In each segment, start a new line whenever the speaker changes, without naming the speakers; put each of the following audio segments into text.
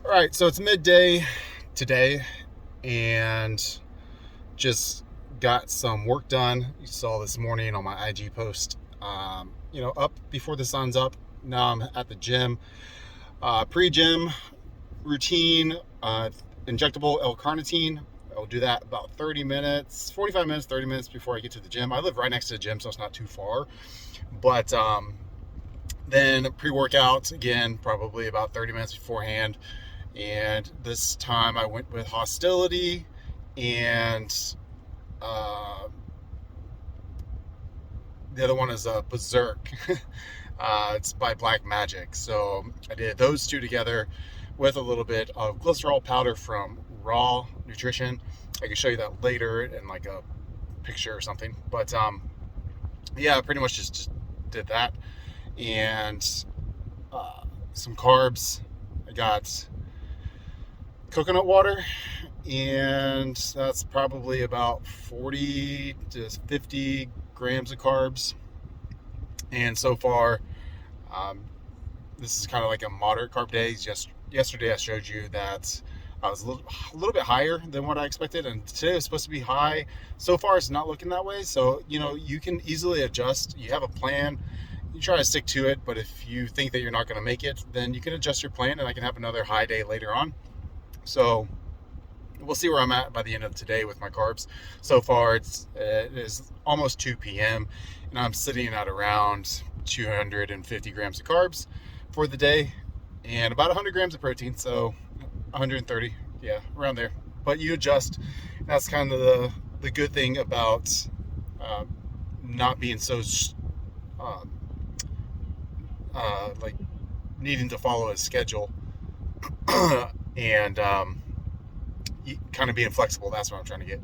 All right, so it's midday today, and just got some work done. You saw this morning on my IG post. Up before the sun's up. Now I'm at the gym. Pre-gym routine, injectable L-carnitine. I'll do that about 30 minutes, 45 minutes, 30 minutes before I get to the gym. I live right next to the gym, so it's not too far. But then pre-workout, again, probably about 30 minutes beforehand. And this time I went with Hostility, and the other one is Berserk. It's by Black Magic. So I did those two together with a little bit of glycerol powder from Raw Nutrition. I can show you that later in like a picture or something. But yeah, pretty much just did that. And some carbs. I got coconut water, and that's probably about 40 to 50 grams of carbs. And so far, this is kind of like a moderate carb day. Yesterday I showed you that I was a little bit higher than what I expected, and today was supposed to be high. So far it's not looking that way, so you can easily adjust. You have a plan, you try to stick to it, but if you think that you're not going to make it, then you can adjust your plan, and I can have another high day later on. So we'll see where I'm at by the end of today with my carbs. So far it is almost 2 p.m. and I'm sitting at around 250 grams of carbs for the day and about 100 grams of protein, so 130, yeah, around there. But you adjust. That's kind of the good thing about not being so like needing to follow a schedule and kind of being flexible. That's what I'm trying to get.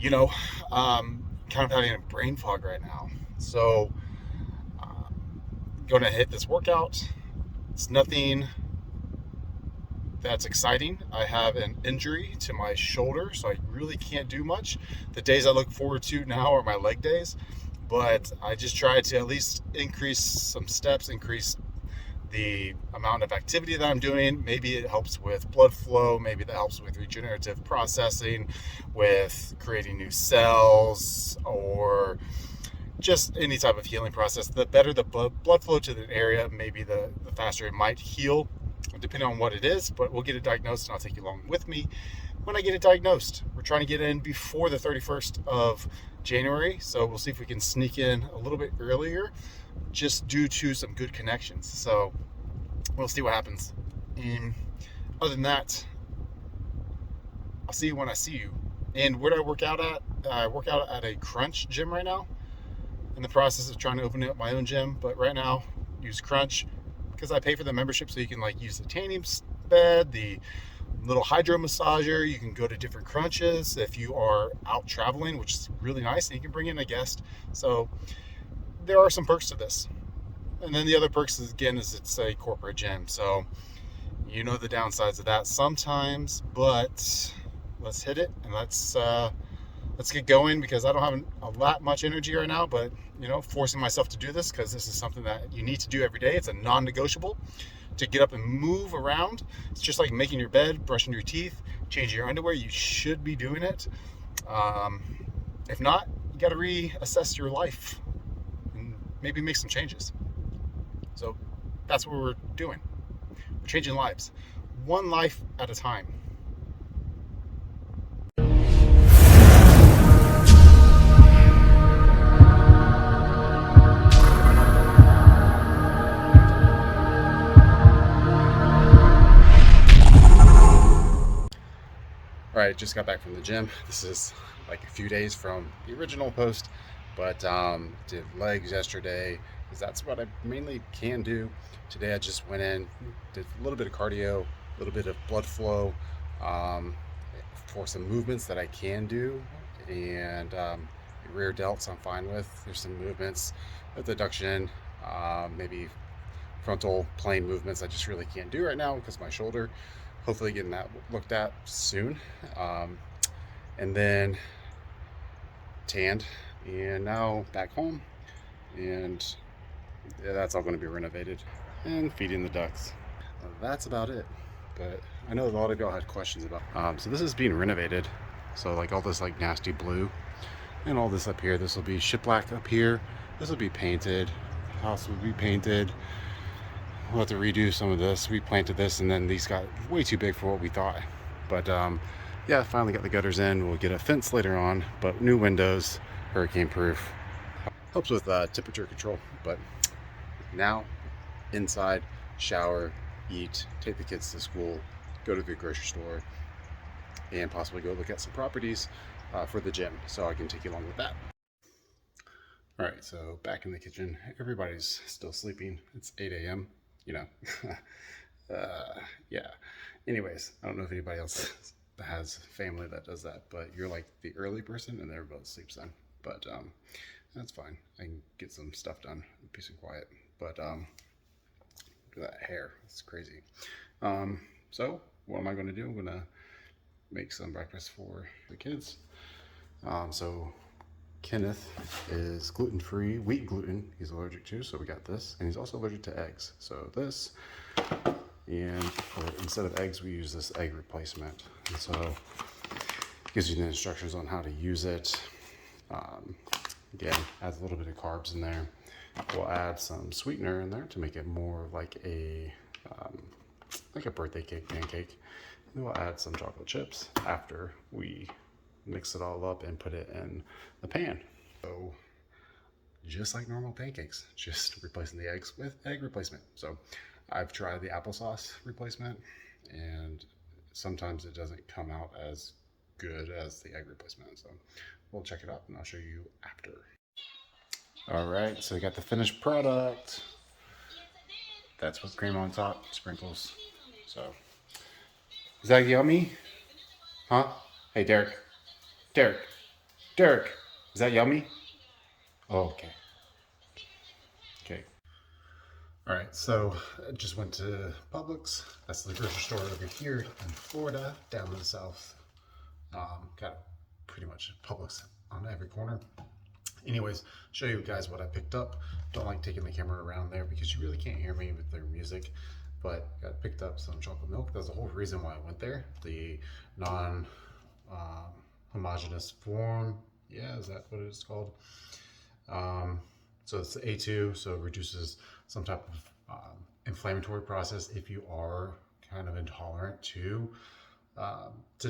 Kind of having a brain fog right now. So, going to hit this workout. It's nothing that's exciting. I have an injury to my shoulder, so I really can't do much. The days I look forward to now are my leg days, but I just try to at least increase some steps, increase the amount of activity that I'm doing. Maybe it helps with blood flow, maybe that helps with regenerative processing, with creating new cells, or just any type of healing process. The better the blood flow to the area, maybe the faster it might heal, depending on what it is. But we'll get it diagnosed, and I'll take you along with me when I get it diagnosed. We're trying to get in before the 31st of January, so we'll see if we can sneak in a little bit earlier, just due to some good connections. So we'll see what happens. And other than that, I'll see you when I see you. And where do I work out at? I work out at a Crunch gym right now. In the process of trying to open up my own gym, but right now use Crunch because I pay for the membership, so you can use the tanning bed, the little hydro massager. You can go to different crunches if you are out traveling, which is really nice, and you can bring in a guest. So there are some perks to this. And then the other perks is it's a corporate gym, so the downsides of that sometimes. But let's hit it, and let's get going, because I don't have a much energy right now, but forcing myself to do this because this is something that you need to do every day. It's a non-negotiable to get up and move around. It's just like making your bed, brushing your teeth, changing your underwear. You should be doing it. If not, you got to reassess your life and maybe make some changes. So that's what we're doing. We're changing lives, one life at a time. All right, just got back from the gym. This is like a few days from the original post, but did legs yesterday because that's what I mainly can do. Today I just went in, did a little bit of cardio, a little bit of blood flow for some movements that I can do, and rear delts I'm fine with. There's some movements, adduction, maybe frontal plane movements I just really can't do right now because of my shoulder. Hopefully getting that looked at soon. And then tanned, and now back home, and that's all going to be renovated, and feeding the ducks. That's about it. but I know a lot of y'all had questions about. So this is being renovated. So like all this like nasty blue and all this up here, this will be shiplap up here. This will be painted. The house will be painted. We'll have to redo some of this. We planted this and then these got way too big for what we thought. But yeah, finally got the gutters in. We'll get a fence later on, but new windows, hurricane proof. Helps with temperature control. But now inside, shower, eat, take the kids to school, go to the grocery store, and possibly go look at some properties for the gym. So I can take you along with that. All right, so back in the kitchen. Everybody's still sleeping. It's 8 a.m. You know, yeah. Anyways, I don't know if anybody else has family that does that, but you're like the early person and everybody sleeps then. But that's fine. I can get some stuff done, peace and quiet. But look at that hair, it's crazy. So what am I going to do? I'm going to make some breakfast for the kids. So Kenneth is gluten-free, wheat gluten he's allergic to, so we got this. And he's also allergic to eggs. So this, and instead of eggs, we use this egg replacement. And so it gives you the instructions on how to use it. Again, adds a little bit of carbs in there. We'll add some sweetener in there to make it more like a birthday cake pancake. And then we'll add some chocolate chips after we mix it all up and put it in the pan. So just like normal pancakes, just replacing the eggs with egg replacement. So I've tried the applesauce replacement and sometimes it doesn't come out as good as the egg replacement. So we'll check it out and I'll show you after. All right, so we got the finished product. That's whipped cream on top, sprinkles. So is that yummy? Huh? Hey, Derek. Derek, is that yummy? Oh, okay. Okay. All right, so I just went to Publix. That's the grocery store over here in Florida, down in the south. Got pretty much Publix on every corner. Anyways, show you guys what I picked up. Don't like taking the camera around there because you really can't hear me with their music. But I picked up some chocolate milk. That's the whole reason why I went there. The non homogeneous form, yeah, is that what it's called? So it's A2, so it reduces some type of inflammatory process if you are kind of intolerant to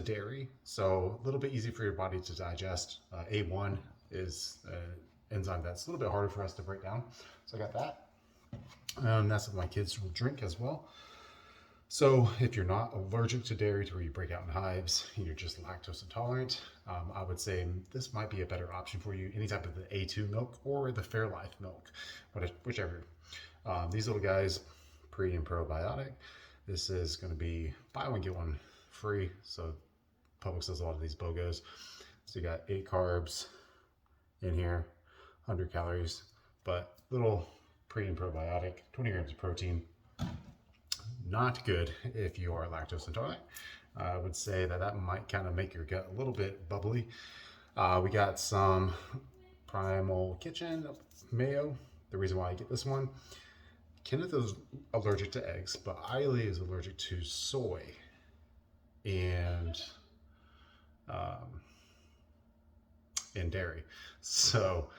dairy. So a little bit easy for your body to digest. A1 is an enzyme that's a little bit harder for us to break down. So I got that. That's what my kids will drink as well. So if you're not allergic to dairy to where you break out in hives, you're just lactose intolerant, I would say this might be a better option for you. Any type of the A2 milk or the Fairlife milk, whichever. These little guys, pre and probiotic. This is going to be buy one, get one free. So Publix does a lot of these BOGOs. So you got 8 carbs in here, 100 calories, but little pre and probiotic, 20 grams of protein. Not good if you are lactose intolerant. I would say that might kind of make your gut a little bit bubbly. We got some Primal Kitchen mayo. The reason why I get this one, Kenneth is allergic to eggs, but Eiley is allergic to soy and dairy. So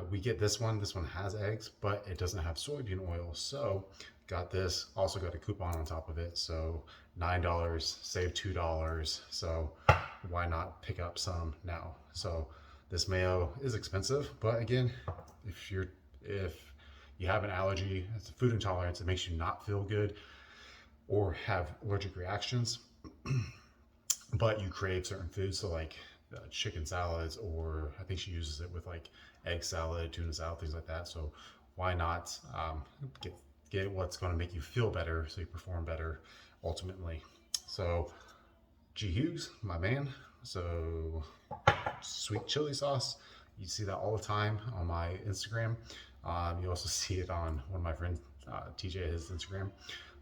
we get this one. This one has eggs, but it doesn't have soybean oil. So got this, also got a coupon on top of it. So $9, save $2. So why not pick up some now? So this mayo is expensive, but again, if you have an allergy, it's a food intolerance, it makes you not feel good or have allergic reactions, but you crave certain foods. So like chicken salads, or I think she uses it with like egg salad, tuna salad, things like that. So why not get what's going to make you feel better so you perform better ultimately. So G Hughes, my man. So sweet chili sauce, you see that all the time on my Instagram. You also see it on one of my friends, TJ, his Instagram.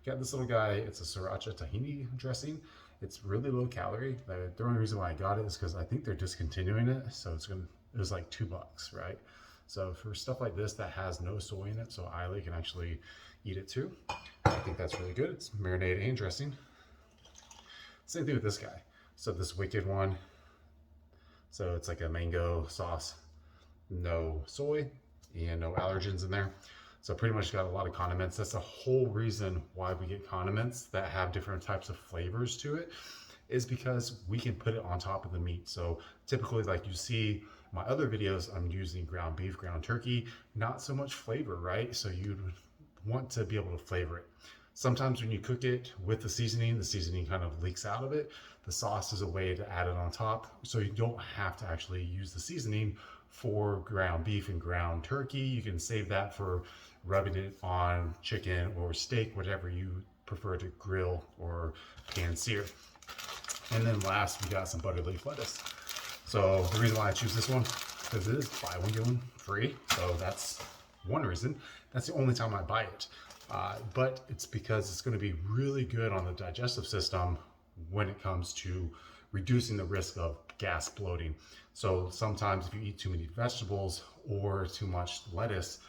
Got this little guy, it's a sriracha tahini dressing. It's really low calorie. The only reason why I got it is because I think they're discontinuing it. So it was like $2, right? So for stuff like this that has no soy in it, so Eiley can actually eat it too. I think that's really good. It's marinated and dressing. Same thing with this guy. So this Wicked one, so it's like a mango sauce, no soy and no allergens in there. So pretty much got a lot of condiments. That's the whole reason why we get condiments that have different types of flavors to it, is because we can put it on top of the meat. So typically, like you see my other videos, I'm using ground beef, ground turkey, not so much flavor, right? So you'd want to be able to flavor it. Sometimes when you cook it with the seasoning kind of leaks out of it. The sauce is a way to add it on top, so you don't have to actually use the seasoning for ground beef and ground turkey. You can save that for rubbing it on chicken or steak, whatever you prefer to grill or pan sear. And then last, we got some butter leaf lettuce. So the reason why I choose this one, because it is buy one get one free. So that's one reason. That's the only time I buy it. But it's because it's going to be really good on the digestive system when it comes to reducing the risk of gas bloating. So sometimes if you eat too many vegetables or too much lettuce,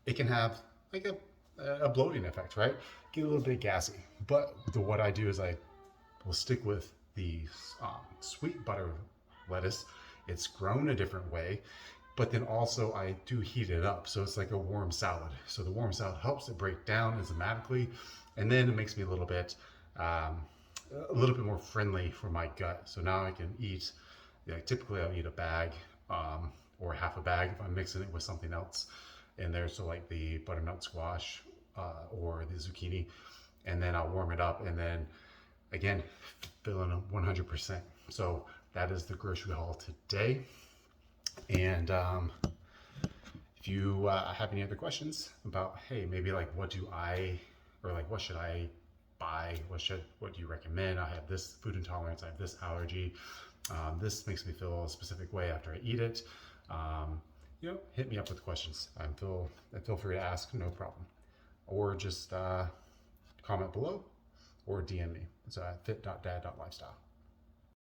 it can have like a bloating effect, right? Get a little bit gassy. But what I do is I will stick with the sweet butter lettuce. It's grown a different way, but then also I do heat it up. So it's like a warm salad. So the warm salad helps it break down enzymatically, and then it makes me a little bit more friendly for my gut. So now I can eat, typically I'll eat a bag or half a bag if I'm mixing it with something else in there. So like the butternut squash or the zucchini, and then I'll warm it up and then again, filling up 100%. So that is the grocery haul today. And if you have any other questions about, hey, maybe like what should I buy? What do you recommend? I have this food intolerance. I have this allergy. This makes me feel a specific way after I eat it. Hit me up with questions. Feel free to ask, no problem. Or just comment below or DM me. It's fit.dad.lifestyle.